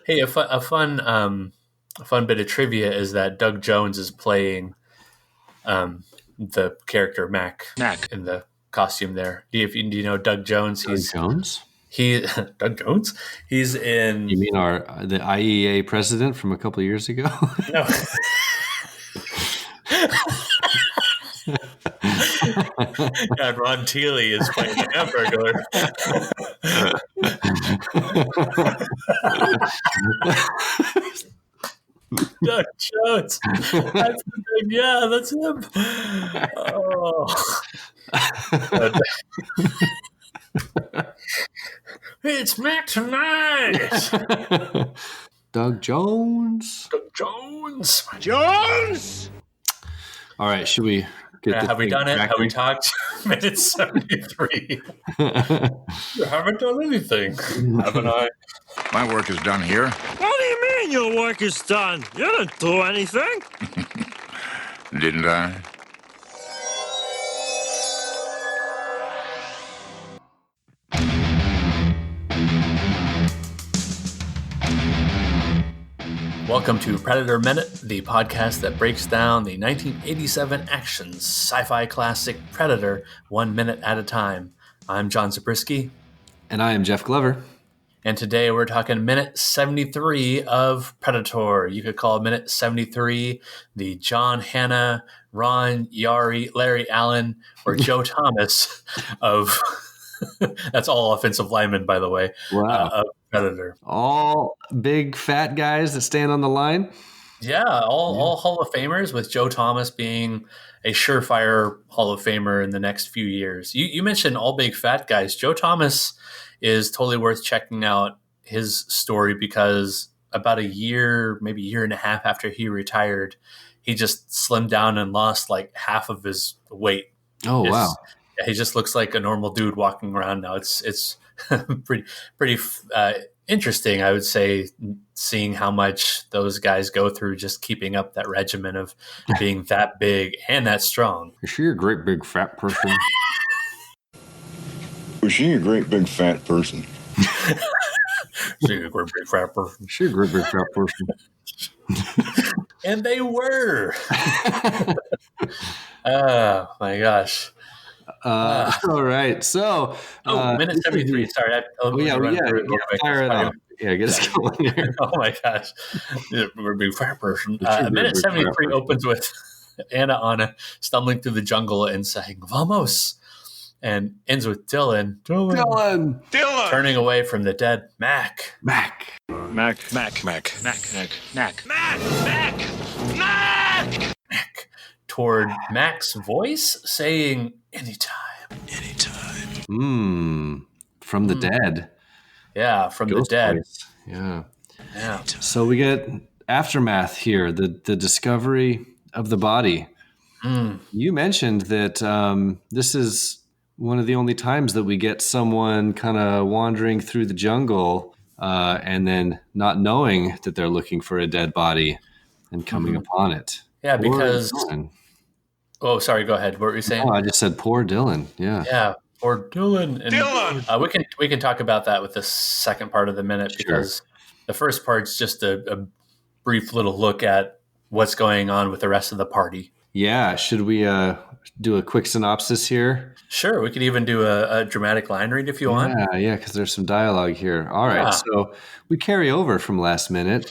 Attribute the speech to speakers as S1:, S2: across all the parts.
S1: Hey, a fun bit of trivia is that Doug Jones is playing the character Mac in the costume there. Do you know Doug Jones?
S2: Doug Jones?
S1: He Doug Jones. He's in.
S2: You mean the IEA president from a couple of years ago?
S1: No. God, Ron Teely is playing the Hamburglar. Doug Jones. That's him. Oh. It's Mac tonight.
S2: Doug Jones.
S1: Jones.
S2: All right, should we get this?
S1: Have we done it? Have we talked? Minute 73. You haven't done anything, haven't I?
S3: My work is done here.
S4: What do you mean your work is done? You didn't do anything.
S3: Didn't I?
S1: Welcome to Predator Minute, the podcast that breaks down the 1987 action sci-fi classic Predator 1 minute at a time. I'm John Zabriskie.
S2: And I am Jeff Glover.
S1: And today we're talking minute 73 of Predator. You could call minute 73 the John Hannah, Ron Yari, Larry Allen, or Joe Thomas of... That's all offensive linemen, by the way.
S2: Wow.
S1: Of Predator.
S2: All big fat guys that stand on the line?
S1: Yeah, all Hall of Famers, with Joe Thomas being a surefire Hall of Famer in the next few years. You mentioned all big fat guys. Joe Thomas is totally worth checking out his story because about a year, maybe year and a half after he retired, he just slimmed down and lost like half of his weight.
S2: Oh, wow.
S1: He just looks like a normal dude walking around now. It's pretty interesting, I would say, seeing how much those guys go through just keeping up that regimen of being that big and that strong.
S2: Is she a great big fat person?
S5: Was she a great big fat person?
S1: She's a great big fat person.
S2: She's a great big fat person.
S1: And they were. Oh my gosh.
S2: All right. So,
S1: minute 73. Sorry.
S2: Fire it up. Yeah, get us going here.
S1: Oh my gosh. We're a big fat person. Minute 73 opens with Anna stumbling through the jungle and saying, "Vamos," and ends with Dillon turning away from the dead Mac. Toward Mac's voice saying, anytime.
S2: From the dead.
S1: Yeah, from
S2: Ghost
S1: the dead.
S2: voice. Yeah.
S1: So
S2: we get aftermath here, the discovery of the body. You mentioned that this is one of the only times that we get someone kind of wandering through the jungle and then not knowing that they're looking for a dead body and coming upon it.
S1: Yeah, because... Oh, sorry. Go ahead. What were you saying?
S2: Oh, I just said poor Dillon. Yeah.
S1: Yeah, poor Dillon. And we can talk about that with the second part of the minute because the first part's just a brief little look at what's going on with the rest of the party.
S2: Yeah. Should we do a quick synopsis here?
S1: Sure. We could even do a dramatic line read if you want.
S2: Yeah, because there's some dialogue here. All right. So we carry over from last minute.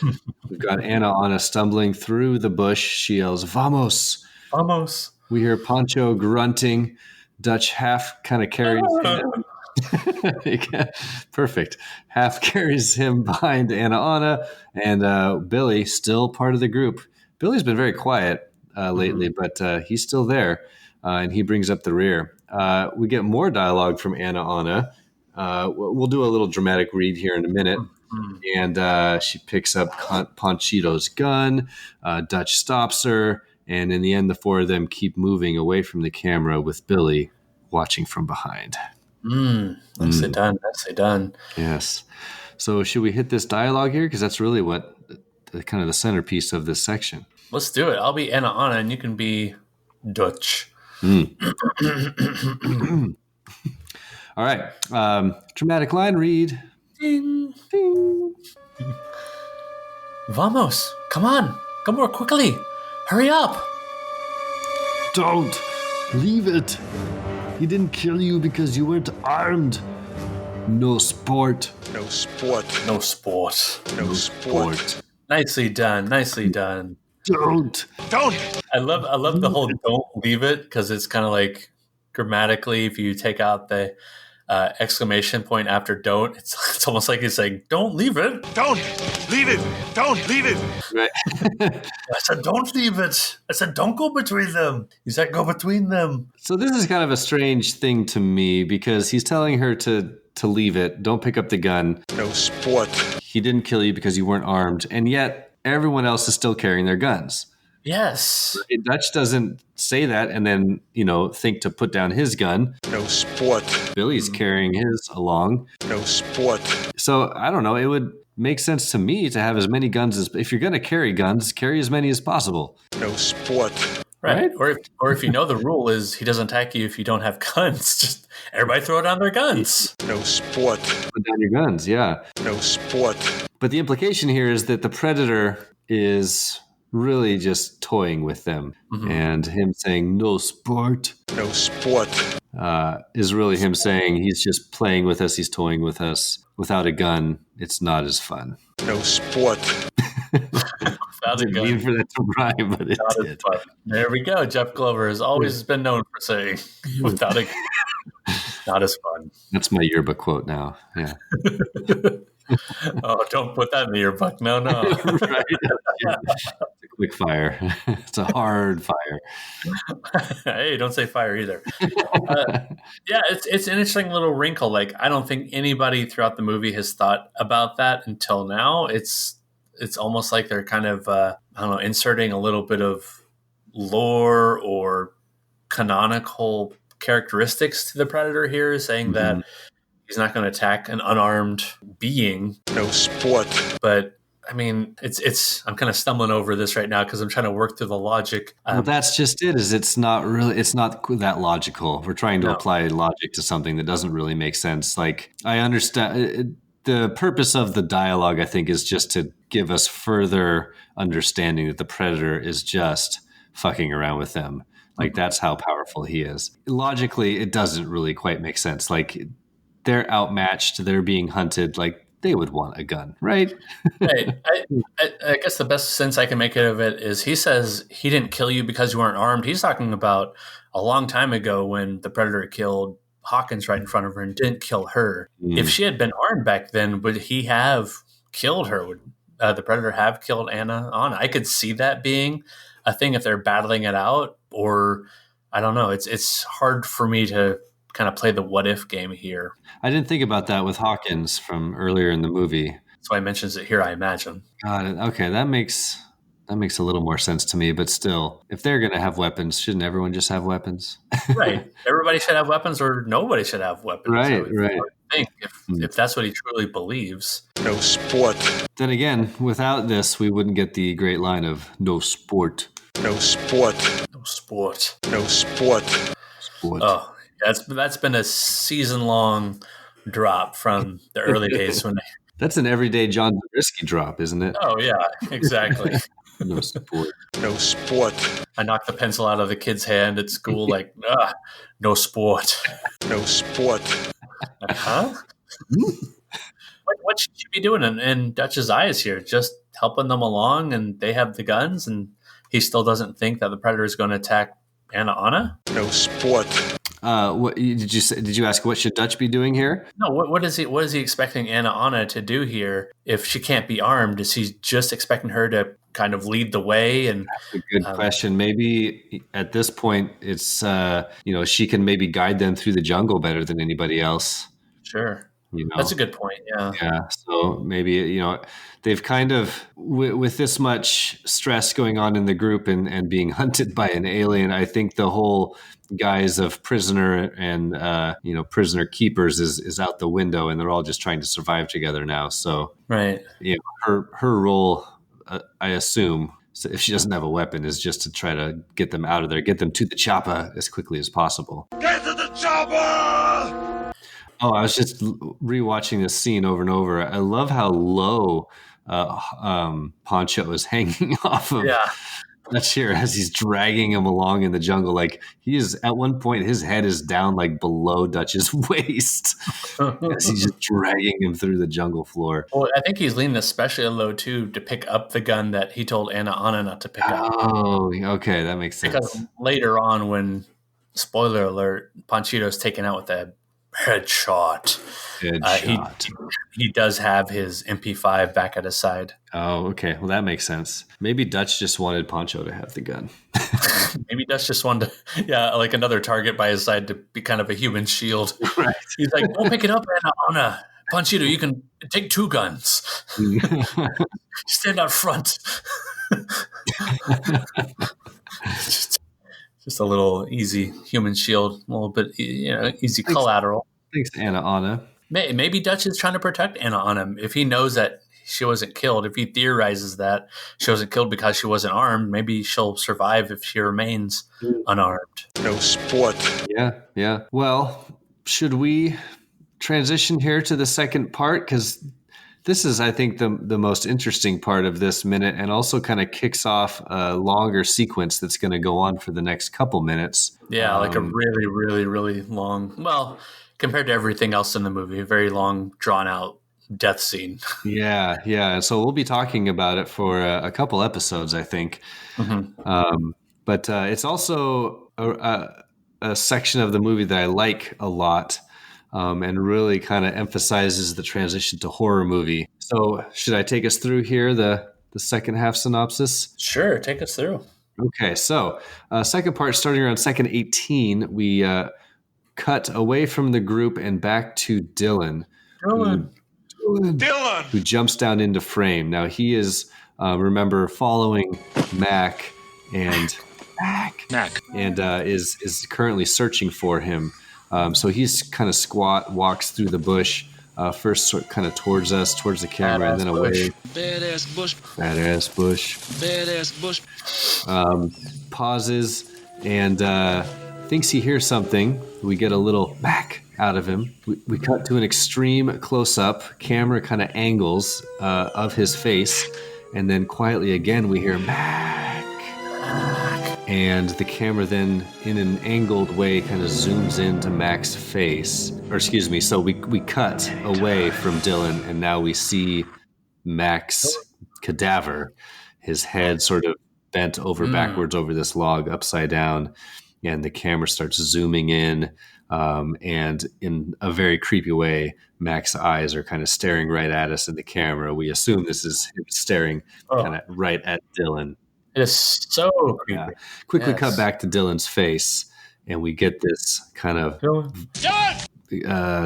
S2: We've got Anna stumbling through the bush. She yells, "Vamos!
S1: Vamos!"
S2: We hear Pancho grunting. Dutch half kind of carries him. Perfect. Half carries him behind Anna, and Billy, still part of the group. Billy's been very quiet lately, but he's still there, and he brings up the rear. We get more dialogue from Anna. We'll do a little dramatic read here in a minute. And she picks up Panchito's gun. Dutch stops her. And in the end, the four of them keep moving away from the camera with Billy watching from behind.
S1: Nicely done.
S2: Yes. So should we hit this dialogue here? Because that's really what kind of the centerpiece of this section.
S1: Let's do it. I'll be Anna and you can be Dutch.
S2: All right. Dramatic line read.
S1: Ding.
S2: Ding.
S1: Vamos, come on, come more quickly. Hurry up.
S2: Don't leave it. He didn't kill you because you weren't armed. No sport.
S3: No sport.
S1: No sport.
S3: No sport.
S1: Nicely done. Nicely done.
S2: Don't.
S1: I love the whole "don't leave it" because it's kind of like grammatically, if you take out the exclamation point after "don't," it's almost like he's saying "don't leave it."
S3: Don't leave it. Don't leave it.
S2: Right.
S1: I said, "Don't leave it." I said, "Don't go between them." He said, "Go between them."
S2: So this is kind of a strange thing to me because he's telling her to leave it. Don't pick up the gun.
S3: No sport.
S2: He didn't kill you because you weren't armed, and yet everyone else is still carrying their guns.
S1: Yes.
S2: Dutch doesn't say that and then, think to put down his gun.
S3: No sport.
S2: Billy's carrying his along.
S3: No sport.
S2: So I don't know. It would make sense to me to have as many guns as, if you're going to carry guns, carry as many as possible.
S3: No sport.
S1: Right. Or if you know the rule is he doesn't attack you if you don't have guns, just everybody throw down their guns.
S3: No sport.
S2: Put down your guns, yeah.
S3: No sport.
S2: But the implication here is that the predator is really just toying with them. Mm-hmm. And him saying, no sport.
S3: No sport.
S2: Is really him saying he's just playing with us, he's toying with us. Without a gun, it's not as fun.
S3: No sport.
S2: I didn't mean for that to rhyme, but it did.
S1: There we go. Jeff Glover has always been known for saying, without a gun, not as fun.
S2: That's my yearbook quote now. Yeah.
S1: Oh, don't put that in the yearbook. No.
S2: Right. It's a quick fire. It's a hard fire.
S1: Hey, don't say fire either. Yeah, it's an interesting little wrinkle. Like, I don't think anybody throughout the movie has thought about that until now. It's almost like they're kind of, inserting a little bit of lore or canonical characteristics to the Predator here, saying that he's not going to attack an unarmed being.
S3: No sport.
S1: But I mean, I'm kind of stumbling over this right now because I'm trying to work through the logic.
S2: Well, that's just it. It's not that logical. We're trying to apply logic to something that doesn't really make sense. Like, I understand the purpose of the dialogue, I think, is just to give us further understanding that the Predator is just fucking around with them. Like, that's how powerful he is. Logically, it doesn't really quite make sense. Like, they're outmatched. They're being hunted. Like, they would want a gun, right?
S1: Right. I guess the best sense I can make of it is he says he didn't kill you because you weren't armed. He's talking about a long time ago when the Predator killed Hawkins right in front of her and didn't kill her. If she had been armed back then, would he have killed her? Would the Predator have killed Anna? I could see that being a thing if they're battling it out, or I don't know. It's hard for me to kind of play the what if game here.
S2: I didn't think about that with Hawkins from earlier in the movie.
S1: That's why he mentions it here, I imagine.
S2: Got it. Okay, that makes a little more sense to me. But still, if they're going to have weapons, shouldn't everyone just have weapons?
S1: Right. Everybody should have weapons, or nobody should have weapons.
S2: Right.
S1: I think if that's what he truly believes.
S3: No sport.
S2: Then again, without this, we wouldn't get the great line of no sport.
S3: No sport.
S1: No sport.
S3: No sport.
S2: Sport.
S1: Oh. That's been a season-long drop from the early days when
S2: That's an everyday John Zabriskie drop, isn't it?
S1: Oh yeah, exactly.
S2: No sport.
S3: No sport.
S1: I knocked the pencil out of the kid's hand at school, like, no sport.
S3: No sport.
S1: Like, huh? What should you be doing in Dutch's eyes here? Just helping them along, and they have the guns, and he still doesn't think that the Predator is going to attack Anna?
S3: No sport.
S2: What did you say? Did you ask what should Dutch be doing here?
S1: No. What is he expecting Anna to do here? If she can't be armed, is he just expecting her to kind of lead the way? And
S2: that's a good question. Maybe at this point, it's she can maybe guide them through the jungle better than anybody else.
S1: Sure. That's a good point. Yeah.
S2: Yeah. So maybe, they've kind of, with this much stress going on in the group and being hunted by an alien, I think the whole guise of prisoner and, prisoner keepers is out the window, and they're all just trying to survive together now. So,
S1: right.
S2: Her role, I assume, so if she doesn't have a weapon, is just to try to get them out of there, get them to the chopper as quickly as possible.
S3: Get to the chopper!
S2: Oh, I was just rewatching this scene over and over. I love how low Poncho is hanging off of
S1: Yeah.
S2: Dutch here as he's dragging him along in the jungle. Like he is at one point, his head is down like below Dutch's waist as he's just dragging him through the jungle floor.
S1: Well, I think he's leaning especially low too to pick up the gun that he told Anna not to pick up.
S2: Oh, okay, that makes sense.
S1: Because later on, when spoiler alert, Panchito's taken out with a headshot. He does have his MP5 back at his side.
S2: Oh, okay. Well, that makes sense. Maybe Dutch just wanted Poncho to have the gun.
S1: Maybe Dutch just wanted to, like another target by his side to be kind of a human shield.
S2: Right.
S1: He's like, don't pick it up, Anna. Panchito, you can take 2 guns. Stand out front. just a little easy human shield, a little bit, easy collateral.
S2: Thanks, Anna.
S1: Maybe Dutch is trying to protect Anna. If he knows that she wasn't killed, if he theorizes that she wasn't killed because she wasn't armed, maybe she'll survive if she remains unarmed.
S3: No sport.
S2: Yeah. Well, should we transition here to the second part? Because this is, I think, the most interesting part of this minute, and also kind of kicks off a longer sequence that's going to go on for the next couple minutes.
S1: Yeah, like a really, really, really long, well, compared to everything else in the movie, a very long, drawn-out death scene.
S2: Yeah. And so we'll be talking about it for a couple episodes, I think. Mm-hmm. But it's also a section of the movie that I like a lot. And really kind of emphasizes the transition to horror movie. So should I take us through here, the second half synopsis?
S1: Sure, take us through.
S2: Okay, so second part, starting around second 18, we cut away from the group and back to Dillon.
S3: Dillon!
S2: Who jumps down into frame. Now he is, remember, following Mac and is currently searching for him. So he's kind of walks through the bush, first kind of towards us, towards the camera, and then away.
S4: Badass bush.
S2: Pauses and thinks he hears something. We get a little Mac out of him. We cut to an extreme close-up. Camera kind of angles of his face, and then quietly again we hear Mac. And the camera then, in an angled way, kind of zooms into Mac's face. So we cut away from Dillon, and now we see Mac's cadaver, his head sort of bent over backwards over this log, upside down. And the camera starts zooming in, and in a very creepy way, Mac's eyes are kind of staring right at us in the camera. We assume this is him staring kind of right at Dillon.
S1: It is so creepy.
S2: Yeah. Quickly cut back to Dillon's face, and we get this kind of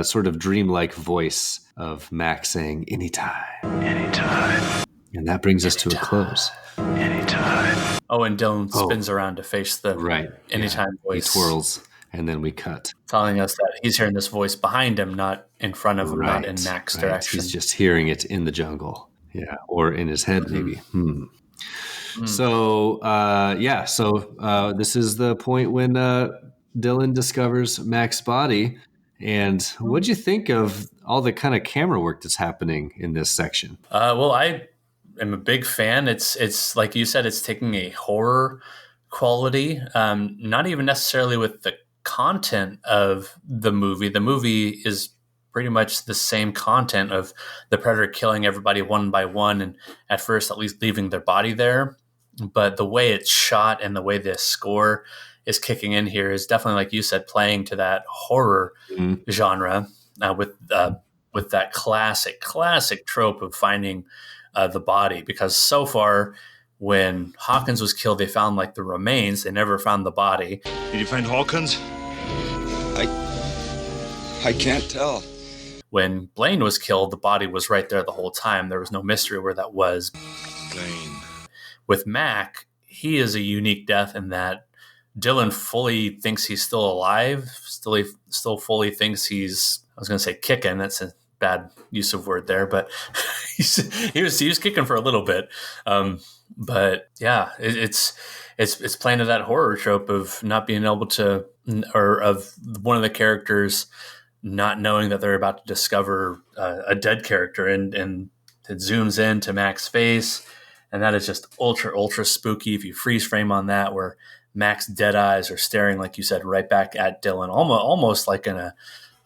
S2: sort of dreamlike voice of Mac saying, "Anytime." And that brings us to a close. Anytime.
S1: Oh, and Dillon spins around to face the anytime voice.
S2: He twirls, and then we cut.
S1: Telling us that he's hearing this voice behind him, not in front of him, not in Mac's direction.
S2: He's just hearing it in the jungle. Yeah, or in his head, maybe. So, this is the point when Dillon discovers Mac's body. And what'd you think of all the kind of camera work that's happening in this section?
S1: Well, I am a big fan. It's like you said, it's taking a horror quality, not even necessarily with the content of the movie. The movie is pretty much the same content of the predator killing everybody one by one, and at first at least leaving their body there. But the way it's shot and the way the score is kicking in here is definitely, like you said, playing to that horror genre with that classic trope of finding the body. Because so far, when Hawkins was killed, they found like the remains. They never found the body.
S4: Did you find Hawkins?
S6: I can't tell.
S1: When Blaine was killed, the body was right there the whole time. There was no mystery where that was.
S4: Blaine.
S1: With Mac, he is a unique death in that Dillon fully thinks he's still alive, still fully thinks he's, I was going to say kicking. That's a bad use of word there, but he was kicking for a little bit. But yeah, it's playing to that horror trope of not being able to, or of one of the characters not knowing that they're about to discover a dead character and it zooms in to Mac's face, and that is just ultra spooky. If you freeze frame on that, where Mac's dead eyes are staring, like you said, right back at Dillon, almost like in a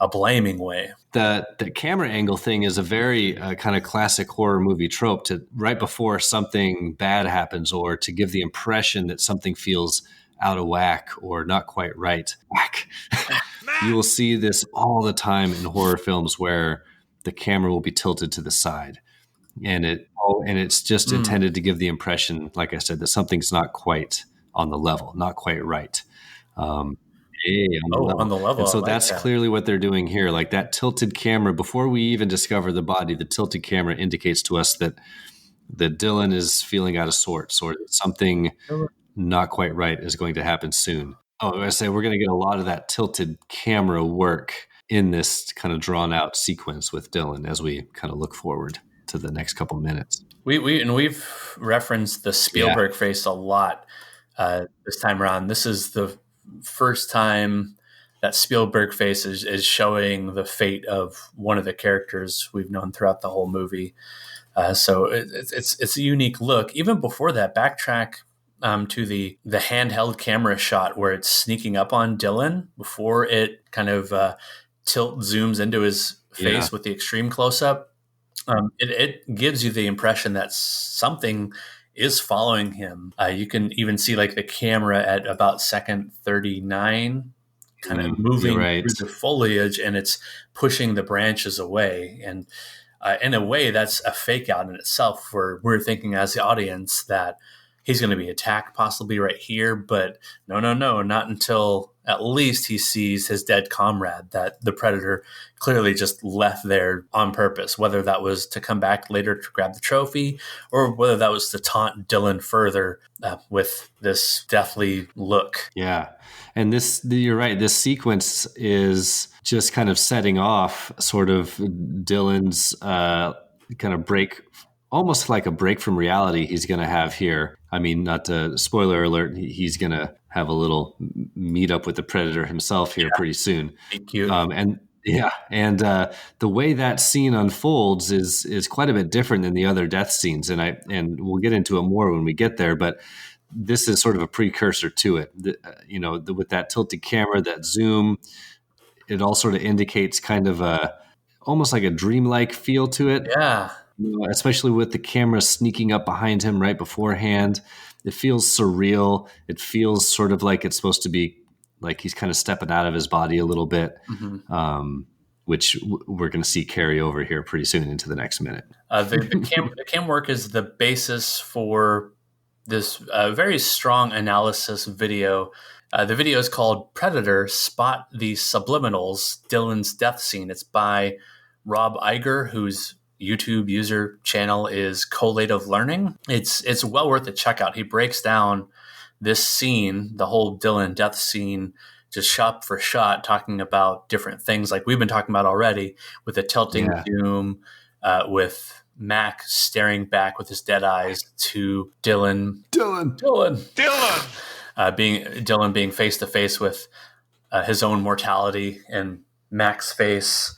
S1: blaming way.
S2: The camera angle thing is a very kind of classic horror movie trope, to right before something bad happens, or to give the impression that something feels out of whack or not quite right. Whack. You will see this all the time in horror films where the camera will be tilted to the side, and it's just intended to give the impression, like I said, that something's not quite on the level, not quite right. On
S1: the level.
S2: And so
S1: I like
S2: that's
S1: that.
S2: clearly what they're doing here. Like that tilted camera, before we even discover the body, the tilted camera indicates to us that Dillon is feeling out of sorts, or that something not quite right is going to happen soon. I say we're going to get a lot of that tilted camera work in this kind of drawn out sequence with Dillon as we kind of look forward to the next couple minutes.
S1: We've referenced the Spielberg face a lot this time around. This is the first time that Spielberg face is showing the fate of one of the characters we've known throughout the whole movie. So it's a unique look. Even before that, backtrack to the handheld camera shot where it's sneaking up on Dillon before it kind of zooms into his face with the extreme close up. It gives you the impression that something is following him. You can even see like the camera at about second 39 kind of moving through the foliage, and it's pushing the branches away. And in a way, that's a fake out in itself, where we're thinking as the audience that he's going to be attacked possibly right here. But no, not until at least he sees his dead comrade that the predator clearly just left there on purpose, whether that was to come back later to grab the trophy, or whether that was to taunt Dillon further with this deathly look.
S2: Yeah. And you're right. This sequence is just kind of setting off sort of Dillon's kind of break, almost like a break from reality he's going to have here. I mean, not to spoiler alert, he's going to have a little meet up with the predator himself here pretty soon.
S1: Cute.
S2: And the way that scene unfolds is quite a bit different than the other death scenes. And we'll get into it more when we get there, but this is sort of a precursor to it. With that tilted camera, that zoom, it all sort of indicates kind of almost like a dreamlike feel to it.
S1: Yeah.
S2: Especially with the camera sneaking up behind him right beforehand. It feels surreal. It feels sort of like it's supposed to be like he's kind of stepping out of his body a little bit, which we're going to see carry over here pretty soon into the next minute.
S1: The cam work is the basis for this very strong analysis video. The video is called Predator, Spot the Subliminals, Dillon's Death Scene. It's by Rob Iger, whose YouTube user channel is Collative Learning. It's well worth a check out. He breaks down this scene, the whole Dillon death scene, just shot for shot, talking about different things like we've been talking about already, with the tilting zoom, with Mac staring back with his dead eyes to Dillon being face to face with his own mortality, and Mac's face.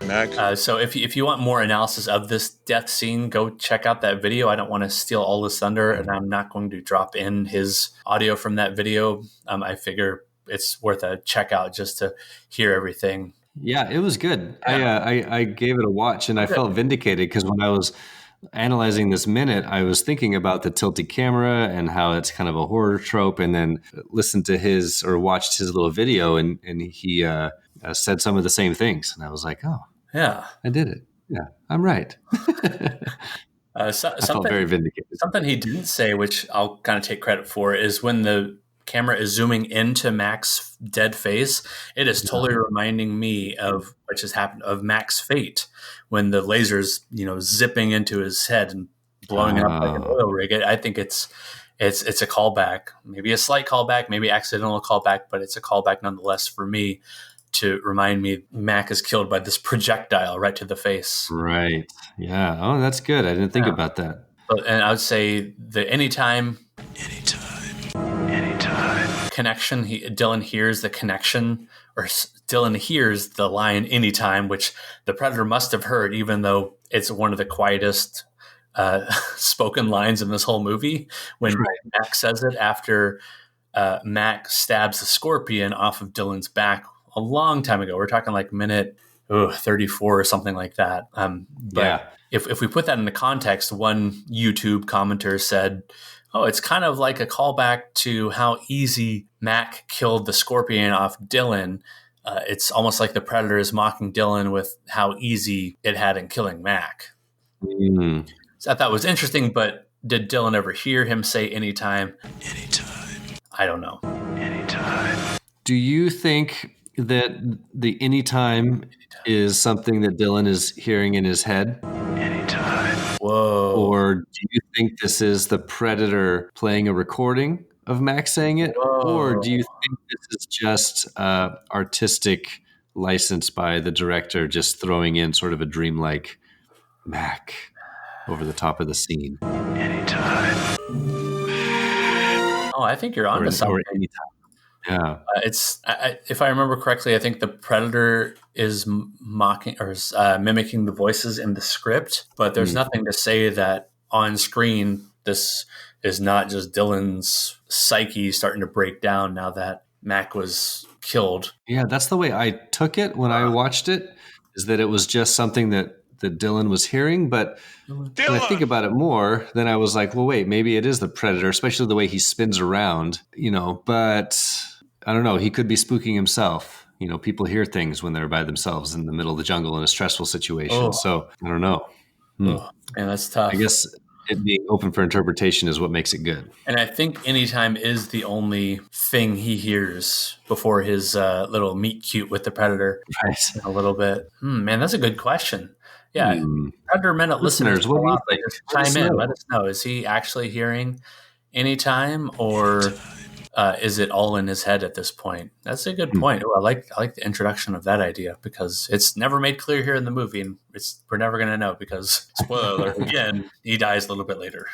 S1: Mac. So if you want more analysis of this death scene, go check out that video. I don't want to steal all this thunder, and I'm not going to drop in his audio from that video. I figure it's worth a check out just to hear everything.
S2: Yeah, it was good. Yeah. I gave it a watch, and I felt vindicated because when I was analyzing this minute, I was thinking about the tilted camera and how it's kind of a horror trope, and then listened to watched his little video, and he said some of the same things, and I was like, oh, yeah, I did it. Yeah, I'm right. I felt very vindicated.
S1: Something he didn't say, which I'll kind of take credit for, is when the camera is zooming into Mac's dead face, it is totally reminding me of what just happened of Mac's fate when the laser's zipping into his head and blowing it up like an oil rig. I think it's a callback, maybe a slight callback, maybe accidental callback, but it's a callback nonetheless for me, to remind me Mac is killed by this projectile right to the face.
S2: Right. Yeah. Oh, that's good. I didn't think about that.
S1: And I would say the anytime connection, Dillon hears the connection, or Dillon hears the line anytime, which the predator must have heard, even though it's one of the quietest spoken lines in this whole movie when Mac says it after Mac stabs the scorpion off of Dillon's back a long time ago. We're talking like minute 34 or something like that. But if we put that into context, one YouTube commenter said, "Oh, it's kind of like a callback to how easy Mac killed the scorpion off Dillon. It's almost like the Predator is mocking Dillon with how easy it had in killing Mac." So I thought it was interesting, but did Dillon ever hear him say anytime? Anytime. I don't know. Anytime.
S2: Do you think that the anytime is something that Dillon is hearing in his head?
S1: Anytime. Whoa.
S2: Or do you think this is the Predator playing a recording of Mac saying it?
S1: Whoa.
S2: Or do you think this is just artistic license by the director just throwing in sort of a dreamlike Mac over the top of the scene?
S1: Anytime. Oh, I think you're onto something.
S2: Anytime. Yeah,
S1: if I remember correctly, I think the Predator is mocking or mimicking the voices in the script, but there's nothing to say that on screen this is not just Dillon's psyche starting to break down now that Mac was killed.
S2: Yeah, that's the way I took it when I watched it, is that it was just something that Dillon was hearing. But when I think about it more, then I was like, well, wait, maybe it is the Predator, especially the way he spins around, but I don't know. He could be spooking himself. People hear things when they're by themselves in the middle of the jungle in a stressful situation. So I don't know.
S1: Man, that's tough.
S2: I guess it being open for interpretation is what makes it good.
S1: And I think anytime is the only thing he hears before his little meet cute with the Predator.
S2: Right.
S1: A little bit. Man, that's a good question. Yeah. Predator Minute listeners,
S2: what do you think?
S1: Just chime in. Let us know. Is he actually hearing anytime or is it all in his head at this point? That's a good point. I like the introduction of that idea because it's never made clear here in the movie, and we're never going to know because, spoiler alert, again, he dies a little bit later.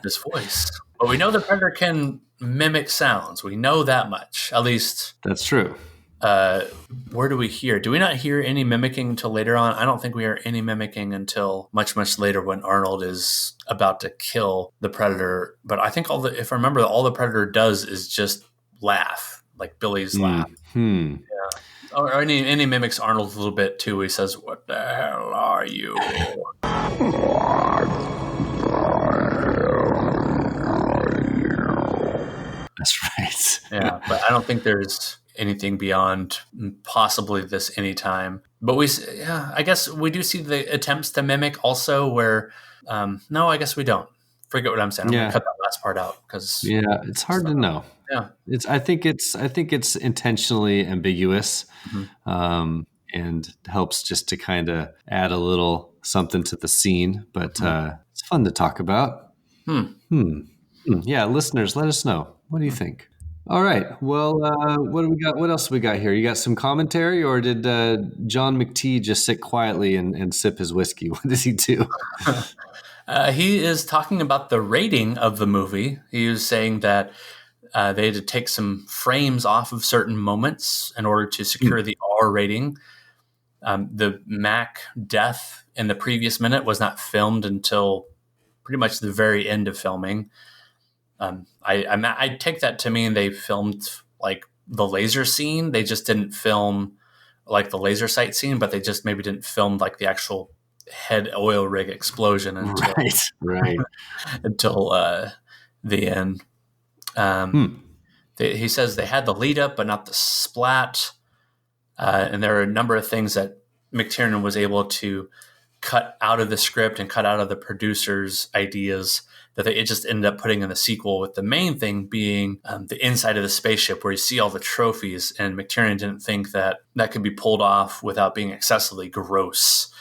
S1: This voice. But we know the Predator can mimic sounds. We know that much. At least
S2: that's true.
S1: Where do we hear? Do we not hear any mimicking until later on? I don't think we hear any mimicking until much, much later when Arnold is about to kill the Predator. But I think if I remember, all the Predator does is just laugh, like Billy's laugh. Yeah. Or any mimics Arnold a little bit too. He says, "What the hell are you?"
S2: That's right.
S1: Yeah, but I don't think there's anything beyond possibly this anytime. But I guess we do see the attempts to mimic also where, no, I guess we don't. Forget what I'm saying. I'm going to cut that last part out because
S2: it's hard to know.
S1: Yeah,
S2: I think it's intentionally ambiguous, and helps just to kind of add a little something to the scene. But it's fun to talk about. Yeah, listeners, let us know. What do you think? All right. Well, what do we got? What else we got here? You got some commentary, or did John McTee just sit quietly and sip his whiskey? What did he do?
S1: He is talking about the rating of the movie. He was saying that they had to take some frames off of certain moments in order to secure the R rating. The Mac death in the previous minute was not filmed until pretty much the very end of filming. I take that to mean they filmed like the laser scene. They just didn't film like the laser sight scene, but they just maybe didn't film like the actual head oil rig explosion until until the end. He says they had the lead up, but not the splat. And there are a number of things that McTiernan was able to cut out of the script and cut out of the producer's ideas that it just ended up putting in the sequel, with the main thing being the inside of the spaceship where you see all the trophies. And McTiernan didn't think that could be pulled off without being excessively gross.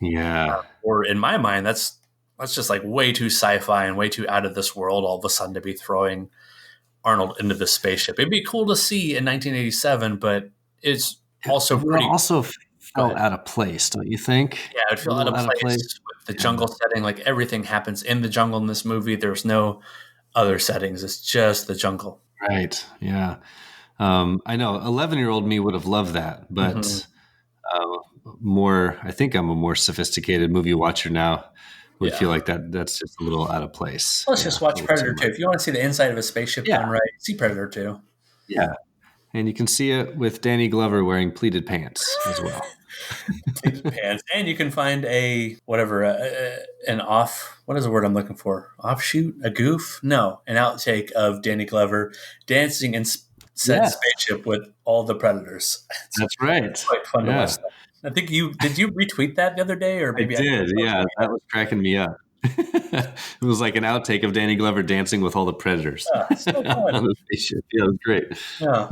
S2: Yeah.
S1: Or in my mind, that's just like way too sci-fi and way too out of this world all of a sudden to be throwing Arnold into the spaceship. It'd be cool to see in 1987, but it's also
S2: felt out of place, don't you think?
S1: Yeah, it would feel out of place with the jungle setting. Like everything happens in the jungle in this movie. There's no other settings. It's just the jungle.
S2: Right. Yeah. I know 11-year-old me would have loved that, but I think I'm a more sophisticated movie watcher now. Would feel like that's just a little out of place.
S1: Let's just watch Predator 2. If you want to see the inside of a spaceship done right, see Predator 2.
S2: Yeah. And you can see it with Danny Glover wearing pleated pants as well.
S1: Pleated pants. And you can find what is the word I'm looking for? Offshoot? A goof? No, an outtake of Danny Glover dancing in said spaceship with all the Predators.
S2: That's right.
S1: It's quite fun to watch that. I think did you retweet that the other day, or maybe
S2: I did? Yeah, that was cracking me up. It was like an outtake of Danny Glover dancing with all the Predators.
S1: So fun.
S2: On the spaceship. Yeah, it was great.
S1: Yeah.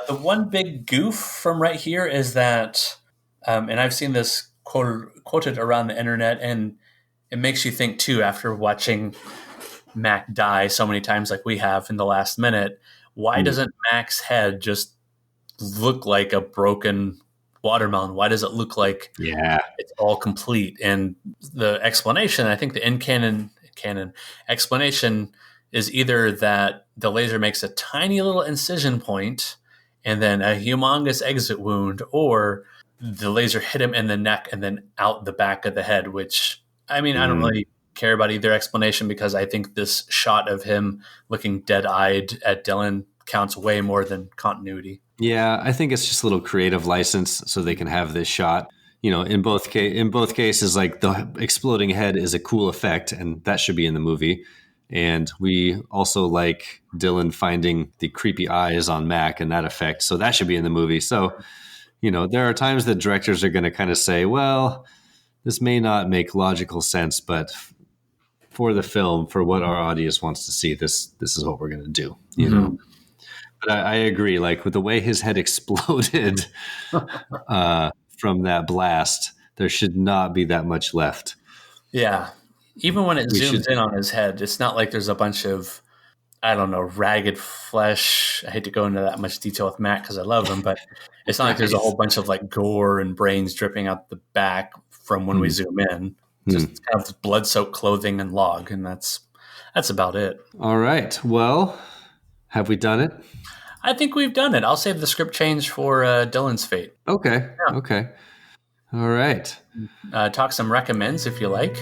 S1: The one big goof from right here is that, and I've seen this quoted around the internet, and it makes you think too after watching Mac die so many times like we have in the last minute. Why doesn't Mac's head just look like a broken watermelon? Why does it look like it's all complete? And the explanation, I think the in-canon explanation is either that the laser makes a tiny little incision point and then a humongous exit wound, or the laser hit him in the neck and then out the back of the head, which, I mean, I don't really care about either explanation, because I think this shot of him looking dead-eyed at Dillon counts way more than continuity.
S2: Yeah, I think it's just a little creative license so they can have this shot. In both cases, like the exploding head is a cool effect, and that should be in the movie. And we also like Dillon finding the creepy eyes on Mac and that effect, so that should be in the movie. So, there are times that directors are going to kind of say, well, this may not make logical sense, but for the film, for what our audience wants to see, this is what we're going to do, know? But I agree, like with the way his head exploded from that blast, there should not be that much left.
S1: Yeah. Even when it zooms in on his head, it's not like there's a bunch of, I don't know, ragged flesh. I hate to go into that much detail with Matt because I love him, but it's not like there's a whole bunch of like gore and brains dripping out the back from when we zoom in. Just kind of blood-soaked clothing and log, and that's about it.
S2: All right. Well, have we done it?
S1: I think we've done it. I'll save the script change for Dillon's fate.
S2: Okay. Yeah. Okay. All right.
S1: Talk some recommends if you like.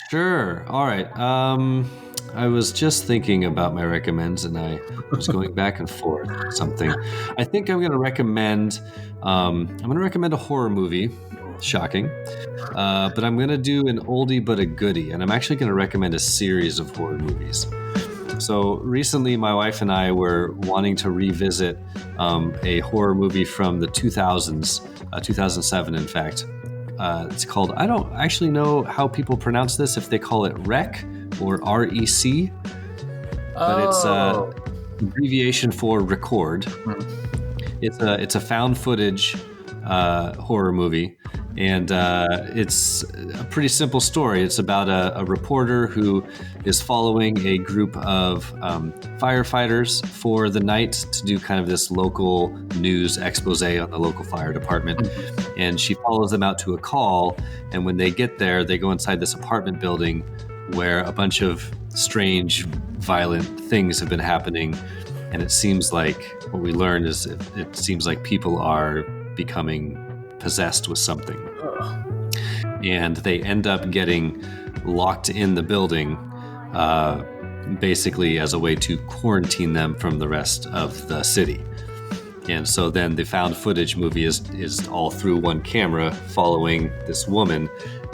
S2: Sure. All right. I was just thinking about my recommends, and I was going back and forth on something. I think I'm going to recommend. I'm going to recommend a horror movie. Shocking. But I'm going to do an oldie but a goodie, and I'm actually going to recommend a series of horror movies. So recently, my wife and I were wanting to revisit a horror movie from the 2000s, 2007, in fact. It's called, I don't actually know how people pronounce this, if they call it REC or REC, but it's abbreviation for record. It's a found footage horror movie, and it's a pretty simple story. It's about a reporter who is following a group of firefighters for the night to do kind of this local news expose on the local fire department. And she follows them out to a call, and when they get there, they go inside this apartment building where a bunch of strange, violent things have been happening. And it seems like, what we learn is it seems like people are becoming possessed with something. And they end up getting locked in the building, basically as a way to quarantine them from the rest of the city. And so then the found footage movie is all through one camera following this woman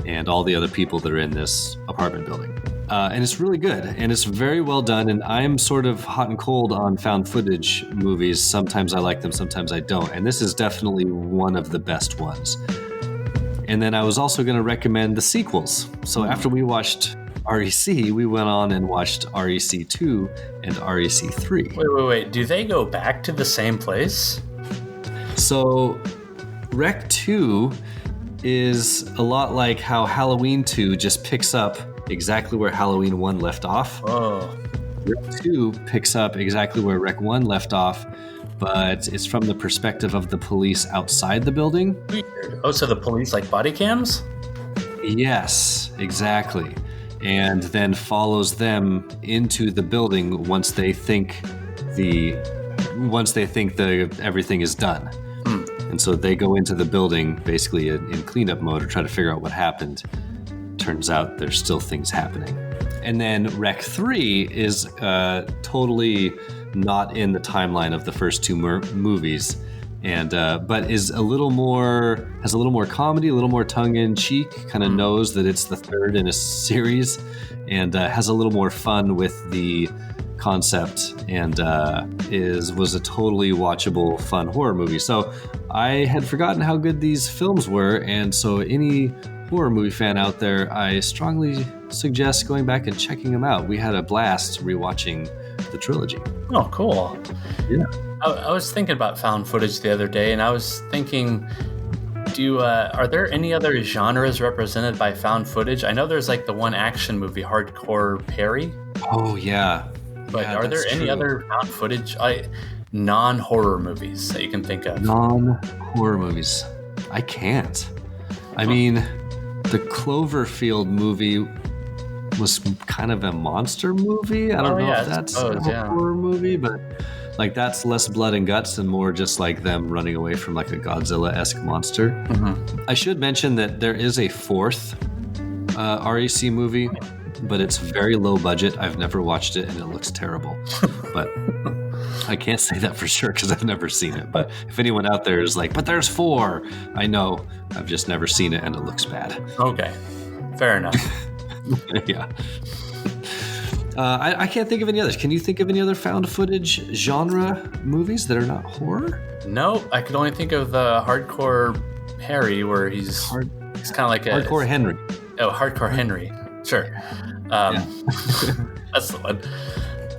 S2: and all the other people that are in this apartment building. And it's really good, and it's very well done, and I'm sort of hot and cold on found footage movies. Sometimes I like them, sometimes I don't, and this is definitely one of the best ones. And then I was also going to recommend the sequels. So after we watched REC, we went on and watched REC 2 and REC 3.
S1: Wait. Do they go back to the same place?
S2: So REC 2 is a lot like how Halloween 2 just picks up exactly where Halloween 1 left off.
S1: Oh.
S2: REC 2 picks up exactly where REC 1 left off, but it's from the perspective of the police outside the building.
S1: Weird. Oh, so the police like body cams?
S2: Yes, exactly. And then follows them into the building once they think everything is done. And so they go into the building basically in cleanup mode or try to figure out what happened. Turns out there's still things happening. And then Rec 3 is totally not in the timeline of the first two movies, and but is has a little more comedy, a little more tongue in cheek. Kind of knows that it's the third in a series, and has a little more fun with the concept, and was a totally watchable, fun horror movie. So I had forgotten how good these films were, and so any horror movie fan out there, I strongly suggest going back and checking them out. We had a blast rewatching the trilogy.
S1: Oh, cool.
S2: Yeah.
S1: I was thinking about found footage the other day, and I was thinking, are there any other genres represented by found footage? I know there's like the one action movie, Hardcore Harry.
S2: Oh, yeah.
S1: But
S2: yeah,
S1: are there any other found footage, non-horror movies that you can think of?
S2: Non-horror movies. I can't. I mean, the Cloverfield movie was kind of a monster movie. I don't know if that's a horror movie, but like that's less blood and guts and more just like them running away from like a Godzilla-esque monster. Mm-hmm. I should mention that there is a fourth REC movie, but it's very low budget. I've never watched it and it looks terrible. But I can't say that for sure because I've never seen it. But if anyone out there is like, but there's 4, I know. I've just never seen it and it looks bad.
S1: Okay, fair enough.
S2: Yeah. I can't think of any others. Can you think of any other found footage genre movies that are not horror?
S1: No, I could only think of the Hardcore Harry, where he's kind of like
S2: Hardcore Henry.
S1: Oh, Hardcore Henry. Sure. That's the one.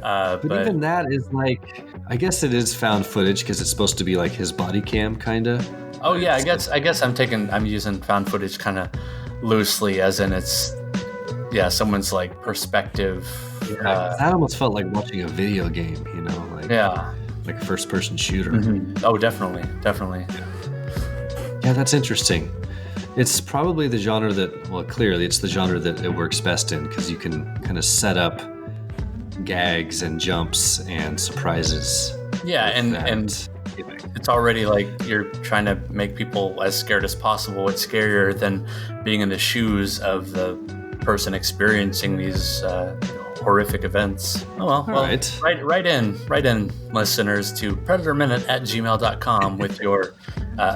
S2: But even that is like, I guess it is found footage because it's supposed to be like his body cam, kind of.
S1: Oh yeah, I guess I'm using found footage kind of loosely, as in it's someone's like perspective.
S2: That almost felt like watching a video game, you know, like like a first person shooter.
S1: Mm-hmm. Oh, definitely.
S2: Yeah, that's interesting. It's probably the genre clearly it's the genre that it works best in because you can kind of set up gags and jumps and surprises.
S1: Yeah, and it's already like you're trying to make people as scared as possible. What's scarier than being in the shoes of the person experiencing these horrific events? Oh well,
S2: right.
S1: Write in, listeners, to predatorminute@gmail.com with your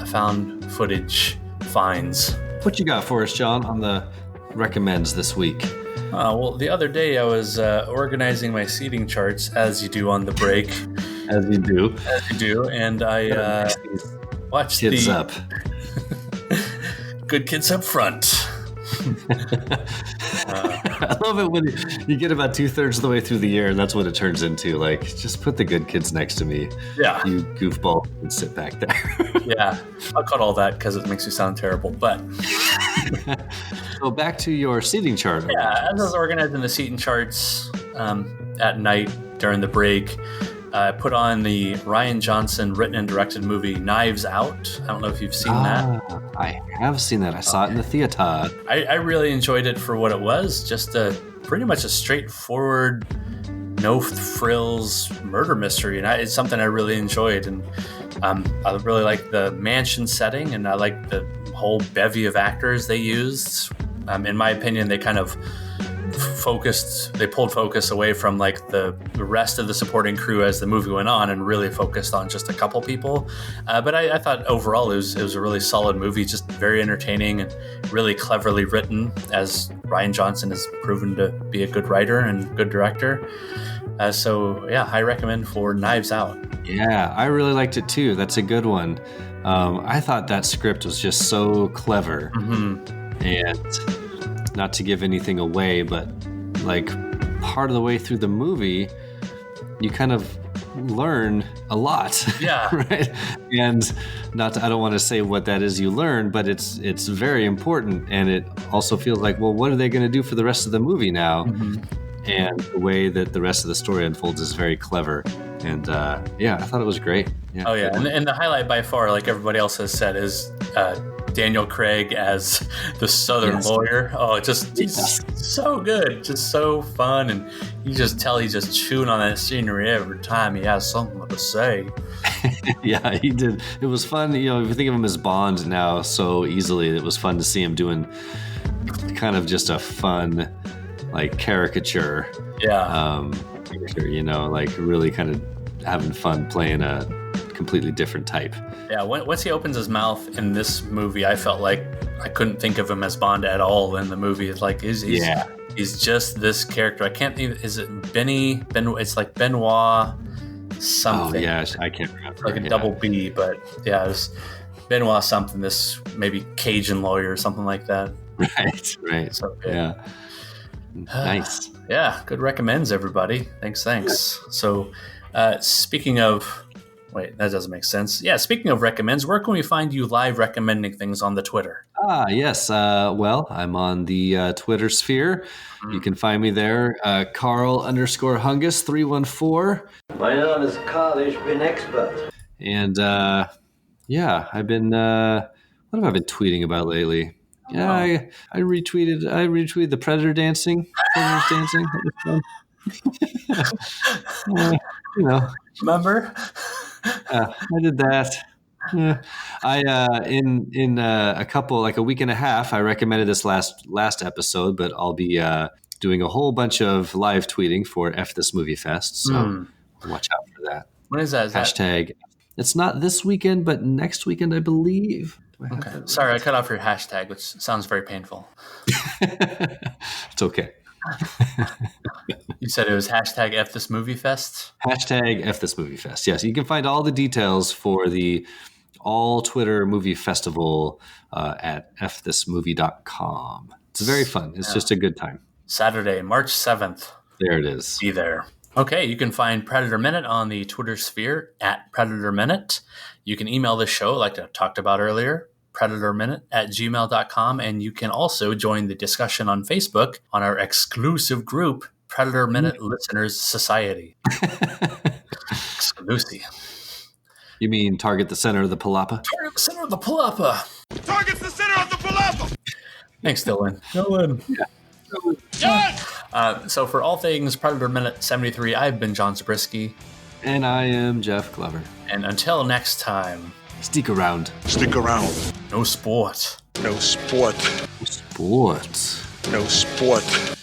S1: found footage finds.
S2: What you got for us, John, on the recommends this week?
S1: Well, the other day I was organizing my seating charts, as you do on the break.
S2: As you do,
S1: and I watched
S2: Kids Up.
S1: Good Kids Up Front.
S2: I love it when you get about 2/3 of the way through the year, and that's what it turns into. Like, just put the good kids next to me.
S1: Yeah.
S2: You goofball, and sit back there.
S1: Yeah. I'll cut all that because it makes you sound terrible. But
S2: so back to your seating chart.
S1: Yeah, as I was organizing the seating charts at night during the break, I put on the Rian Johnson written and directed movie Knives Out. I don't know if you've seen that.
S2: I have seen that. I saw it in the theater.
S1: I really enjoyed it for what it was. Just pretty much a straightforward, no frills murder mystery. And it's something I really enjoyed. And I really like the mansion setting, and I like the whole bevy of actors they used. In my opinion, they kind of pulled focus away from like the rest of the supporting crew as the movie went on and really focused on just a couple people. But I thought overall it was a really solid movie, just very entertaining and really cleverly written, as Rian Johnson has proven to be a good writer and good director. So yeah, I recommend for Knives Out.
S2: Yeah, I really liked it too. That's a good one. I thought that script was just so clever. Mm-hmm. And not to give anything away, but like part of the way through the movie, you kind of learn a lot.
S1: Yeah.
S2: Right. And I don't want to say what that is you learn, but it's very important. And it also feels like, well, what are they going to do for the rest of the movie now? Mm-hmm. And the way that the rest of the story unfolds is very clever. And I thought it was great. Yeah.
S1: Oh yeah. And the highlight by far, like everybody else has said, is Daniel Craig as the Southern lawyer. Oh, he's so good, just so fun, and you just tell he's just chewing on that scenery every time he has something to say.
S2: Yeah, he did. It was fun. If you think of him as Bond now so easily, it was fun to see him doing kind of just a fun, like, caricature.
S1: Yeah.
S2: Like really kind of having fun playing a completely different type.
S1: Yeah, once he opens his mouth in this movie, I felt like I couldn't think of him as Bond at all in the movie. It's like he's just this character. I can't think. Is it Benny? It's like Benoit something.
S2: Oh yeah, I can't remember.
S1: Like a double B, but yeah, it was Benoit something. This maybe Cajun lawyer or something like that.
S2: Right.
S1: So good.
S2: Yeah. Nice.
S1: Yeah, good recommends, everybody. Thanks. So, speaking of... Wait, that doesn't make sense. Yeah, speaking of recommends, where can we find you live recommending things on the Twitter?
S2: Yes. Well, I'm on the Twitter sphere. You can find me there, Carl_Hungus 314.
S6: My name is Carl, ich bin expert.
S2: And I've been... what have I been tweeting about lately? Yeah, I retweeted the Predator dancing. Predators dancing. That was fun.
S1: Remember?
S2: I did that. I in a couple, like a week and a half, I recommended this last episode, but I'll be doing a whole bunch of live tweeting for F This Movie Fest. So watch out for that.
S1: When is that?
S2: Hashtag. It's not this weekend, but next weekend, I believe.
S1: Okay. Sorry, I cut off your hashtag, which sounds very painful.
S2: It's okay.
S1: You said it was hashtag F This Movie Fest?
S2: Hashtag F This Movie Fest. Yes, you can find all the details for the All Twitter Movie Festival at fthismovie.com. It's very fun. It's just a good time. Saturday,
S1: March 7th.
S2: There it is.
S1: Be there. Okay, you can find Predator Minute on the Twitter sphere at Predator Minute. You can email the show, like I talked about earlier, predatorminute@gmail.com. And you can also join the discussion on Facebook on our exclusive group, Predator Minute Listeners Society. Exclusive.
S2: You mean target the center of the palapa?
S1: Target the center of the palapa.
S3: Targets the center of the palapa.
S1: Thanks, Dillon.
S2: Yeah.
S1: So for all things Predator Minute 73, I've been John Zabriskie.
S2: And I am Jeff Glover.
S1: And until next time,
S2: stick around.
S3: Stick around.
S1: No sport.
S3: No sport.
S2: Sport.
S3: No sport.